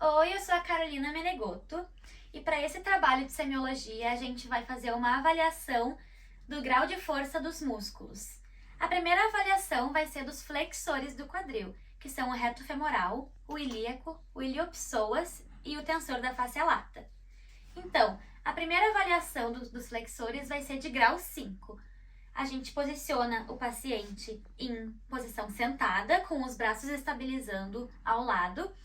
Oi, eu sou a Carolina Menegotto e para esse trabalho de semiologia a gente vai fazer uma avaliação do grau de força dos músculos. A primeira avaliação vai ser dos flexores do quadril, que são o reto femoral, o ilíaco, o iliopsoas e o tensor da face lata. Então, a primeira avaliação dos flexores vai ser de grau 5. A gente posiciona o paciente em posição sentada, com os braços estabilizando ao lado,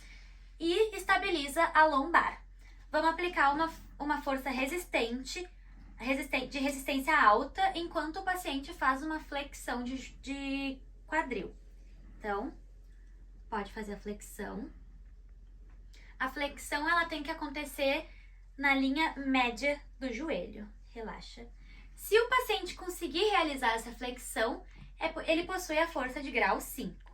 e estabiliza a lombar. Vamos aplicar uma força de resistência alta, enquanto o paciente faz uma flexão de quadril. Então, pode fazer a flexão. A flexão ela tem que acontecer na linha média do joelho. Relaxa. Se o paciente conseguir realizar essa flexão, ele possui a força de grau 5.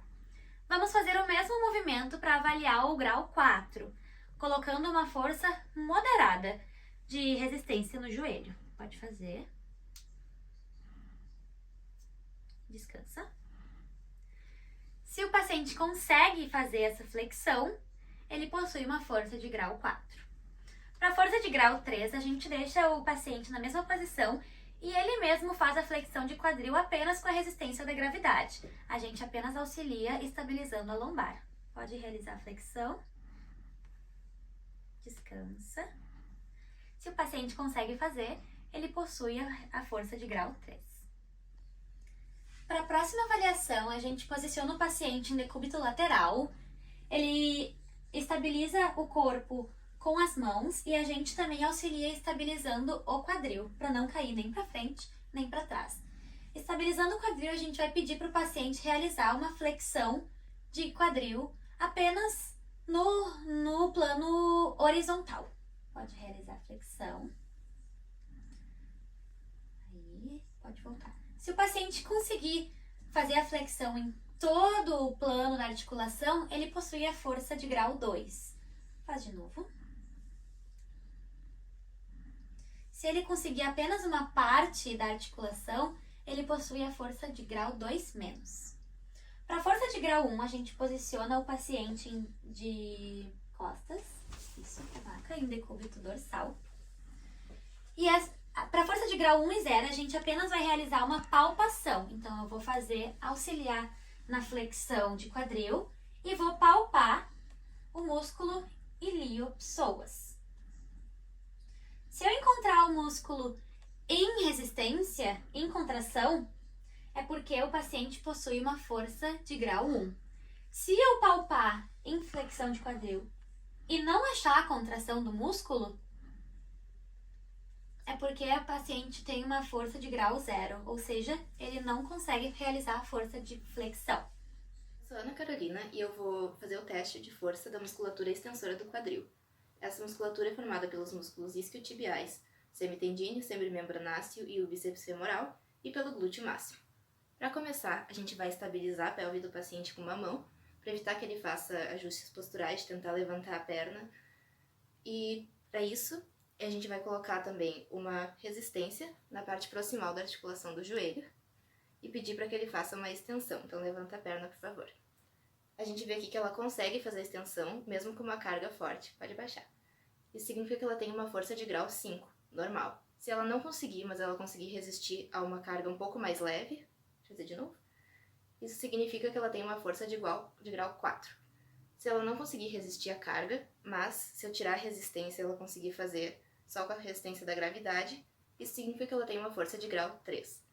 Vamos fazer o mesmo movimento para avaliar o grau 4, colocando uma força moderada de resistência no joelho. Pode fazer. Descansa. Se o paciente consegue fazer essa flexão, ele possui uma força de grau 4. Para a força de grau 3, a gente deixa o paciente na mesma posição e ele mesmo faz a flexão de quadril apenas com a resistência da gravidade. A gente apenas auxilia estabilizando a lombar. Pode realizar a flexão. Descansa. Se o paciente consegue fazer, ele possui a força de grau 3. Para a próxima avaliação, a gente posiciona o paciente em decúbito lateral. Ele estabiliza o corpo com as mãos e a gente também auxilia estabilizando o quadril, para não cair nem para frente nem para trás. Estabilizando o quadril, a gente vai pedir para o paciente realizar uma flexão de quadril apenas no plano horizontal. Pode realizar a flexão. Aí, pode voltar. Se o paciente conseguir fazer a flexão em todo o plano da articulação, ele possui a força de grau 2. Faz de novo. Se ele conseguir apenas uma parte da articulação, ele possui a força de grau 2-. Para a força de grau 1, a gente posiciona o paciente de costas, isso, coloca em decúbito dorsal. E para a força de grau 1 e 0, a gente apenas vai realizar uma palpação. Então, eu vou auxiliar na flexão de quadril e vou palpar o músculo iliopsoas. Se eu encontrar o músculo em resistência, em contração, é porque o paciente possui uma força de grau 1. Se eu palpar em flexão de quadril e não achar a contração do músculo, é porque o paciente tem uma força de grau 0, ou seja, ele não consegue realizar a força de flexão. Sou Ana Carolina e eu vou fazer o teste de força da musculatura extensora do quadril. Essa musculatura é formada pelos músculos isquiotibiais, semitendíneo, semimembranáceo e o bíceps femoral, e pelo glúteo máximo. Para começar, a gente vai estabilizar a pelve do paciente com uma mão, para evitar que ele faça ajustes posturais, tentar levantar a perna. E para isso, a gente vai colocar também uma resistência na parte proximal da articulação do joelho e pedir para que ele faça uma extensão. Então, levanta a perna, por favor. A gente vê aqui que ela consegue fazer a extensão, mesmo com uma carga forte. Pode baixar. Isso significa que ela tem uma força de grau 5, normal. Se ela não conseguir, mas ela conseguir resistir a uma carga um pouco mais leve, deixa eu fazer de novo, isso significa que ela tem uma força de grau 4. Se ela não conseguir resistir à carga, mas se eu tirar a resistência ela conseguir fazer só com a resistência da gravidade, isso significa que ela tem uma força de grau 3.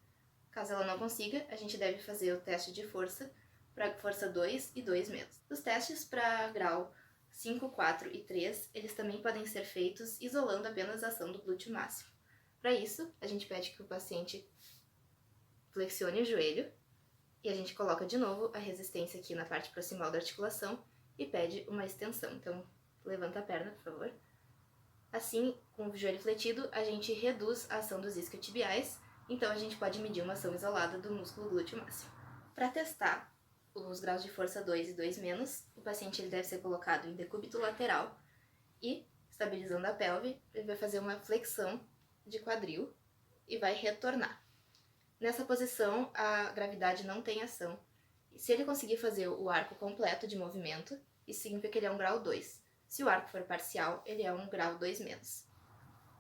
Caso ela não consiga, a gente deve fazer o teste de força para força 2 e 2-. Os testes para grau 5, 4 e 3, eles também podem ser feitos isolando apenas a ação do glúteo máximo. Para isso, a gente pede que o paciente flexione o joelho e a gente coloca de novo a resistência aqui na parte proximal da articulação e pede uma extensão. Então, levanta a perna, por favor. Assim, com o joelho fletido, a gente reduz a ação dos isquiotibiais, então a gente pode medir uma ação isolada do músculo glúteo máximo. Para testar os graus de força 2 e 2-, o paciente ele deve ser colocado em decúbito lateral e, estabilizando a pelve, ele vai fazer uma flexão de quadril e vai retornar. Nessa posição, a gravidade não tem ação. Se ele conseguir fazer o arco completo de movimento, isso significa que ele é um grau 2. Se o arco for parcial, ele é 1 grau 2 menos.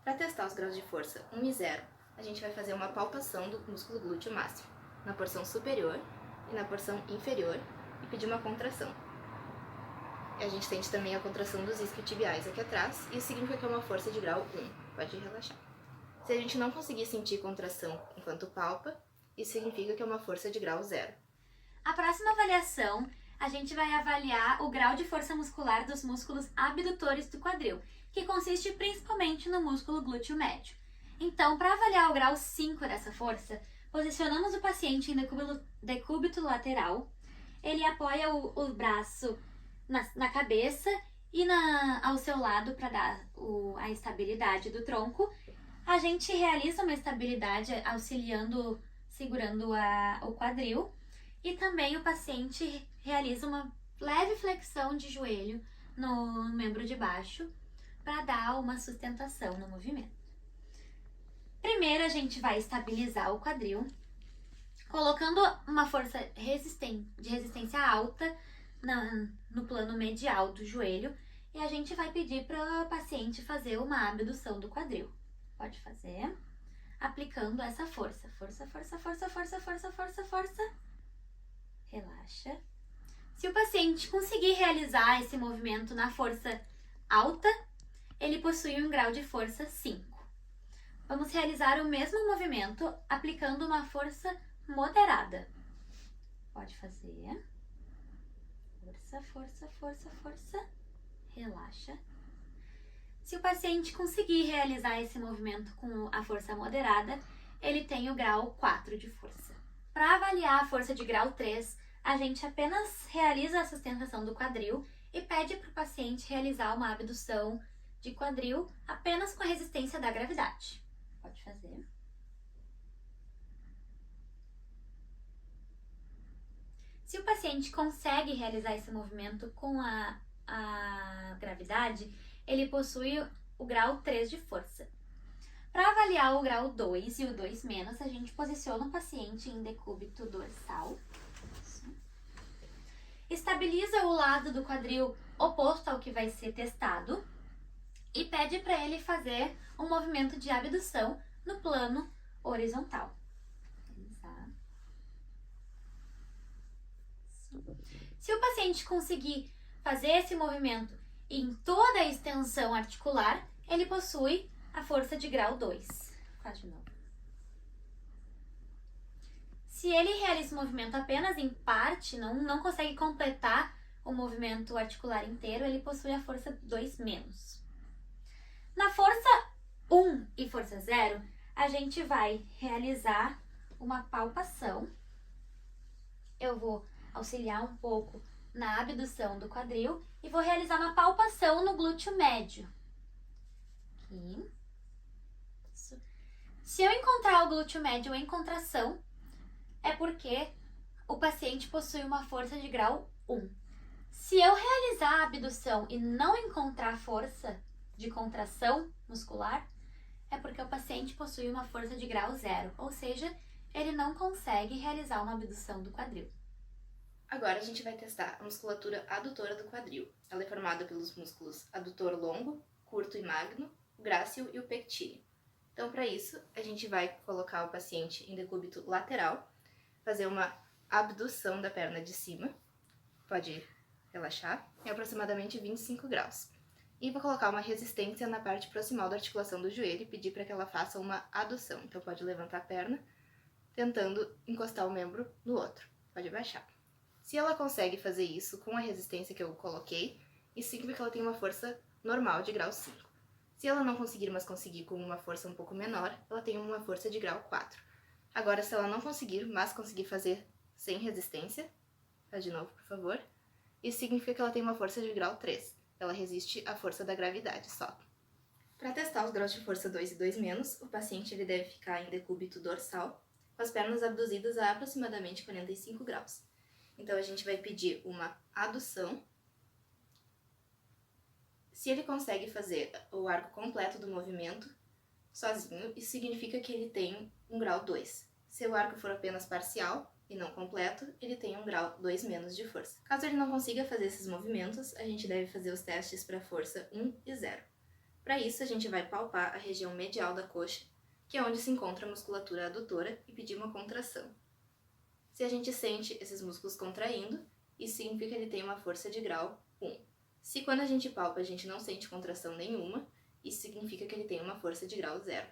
Para testar os graus de força 1 e 0, a gente vai fazer uma palpação do músculo glúteo máximo, na porção superior e na porção inferior, e pedir uma contração. E a gente sente também a contração dos isquiotibiais aqui atrás, e isso significa que é uma força de grau 1. Pode relaxar. Se a gente não conseguir sentir contração enquanto palpa, isso significa que é uma força de grau 0. A próxima avaliação, a gente vai avaliar o grau de força muscular dos músculos abdutores do quadril, que consiste principalmente no músculo glúteo médio. Então, para avaliar o grau 5 dessa força, posicionamos o paciente em decúbito lateral, ele apoia o braço na cabeça e ao seu lado para dar a estabilidade do tronco. A gente realiza uma estabilidade auxiliando, segurando o quadril, e também o paciente realiza uma leve flexão de joelho no membro de baixo para dar uma sustentação no movimento. Primeiro a gente vai estabilizar o quadril, colocando uma força de resistência alta no plano medial do joelho, e a gente vai pedir para o paciente fazer uma abdução do quadril. Pode fazer, aplicando essa força. Força, força, força, força, força, força, força. Relaxa. Se o paciente conseguir realizar esse movimento na força alta, ele possui um grau de força 5. Vamos realizar o mesmo movimento aplicando uma força moderada. Pode fazer. Força, força, força, força. Relaxa. Se o paciente conseguir realizar esse movimento com a força moderada, ele tem o grau 4 de força. Para avaliar a força de grau 3, a gente apenas realiza a sustentação do quadril e pede para o paciente realizar uma abdução de quadril apenas com a resistência da gravidade. Pode fazer. Se o paciente consegue realizar esse movimento com a gravidade, ele possui o grau 3 de força. Para avaliar o grau 2 e o 2 menos, a gente posiciona o paciente em decúbito dorsal. Estabiliza o lado do quadril oposto ao que vai ser testado e pede para ele fazer um movimento de abdução no plano horizontal. Se o paciente conseguir fazer esse movimento em toda a extensão articular, ele possui a força de grau 2. Faz de novo. Se ele realiza o movimento apenas em parte, não consegue completar o movimento articular inteiro, ele possui a força 2 menos. Na força 1 e força 0, a gente vai realizar uma palpação. Eu vou auxiliar um pouco na abdução do quadril e vou realizar uma palpação no glúteo médio. Aqui. Isso. Se eu encontrar o glúteo médio em contração, é porque o paciente possui uma força de grau 1. Se eu realizar a abdução e não encontrar força de contração muscular, é porque o paciente possui uma força de grau 0, ou seja, ele não consegue realizar uma abdução do quadril. Agora a gente vai testar a musculatura adutora do quadril. Ela é formada pelos músculos adutor longo, curto e magno, o grácil e o pectíneo. Então, para isso, a gente vai colocar o paciente em decúbito lateral, fazer uma abdução da perna de cima, pode relaxar, em aproximadamente 25 graus. E vou colocar uma resistência na parte proximal da articulação do joelho e pedir para que ela faça uma adução. Então, pode levantar a perna, tentando encostar o membro no outro. Pode abaixar. Se ela consegue fazer isso com a resistência que eu coloquei, isso significa que ela tem uma força normal de grau 5. Se ela não conseguir, mas conseguir com uma força um pouco menor, ela tem uma força de grau 4. Agora, se ela não conseguir, mas conseguir fazer sem resistência, faz de novo, por favor, isso significa que ela tem uma força de grau 3. Ela resiste à força da gravidade só. Para testar os graus de força 2 e 2 menos, o paciente ele deve ficar em decúbito dorsal, com as pernas abduzidas a aproximadamente 45 graus. Então, a gente vai pedir uma adução. Se ele consegue fazer o arco completo do movimento sozinho, isso significa que ele tem um grau 2. Se o arco for apenas parcial, e não completo, ele tem um grau 2 menos de força. Caso ele não consiga fazer esses movimentos, a gente deve fazer os testes para força 1 e 0. Para isso, a gente vai palpar a região medial da coxa, que é onde se encontra a musculatura adutora, e pedir uma contração. Se a gente sente esses músculos contraindo, isso significa que ele tem uma força de grau 1. Se quando a gente palpa a gente não sente contração nenhuma, isso significa que ele tem uma força de grau 0.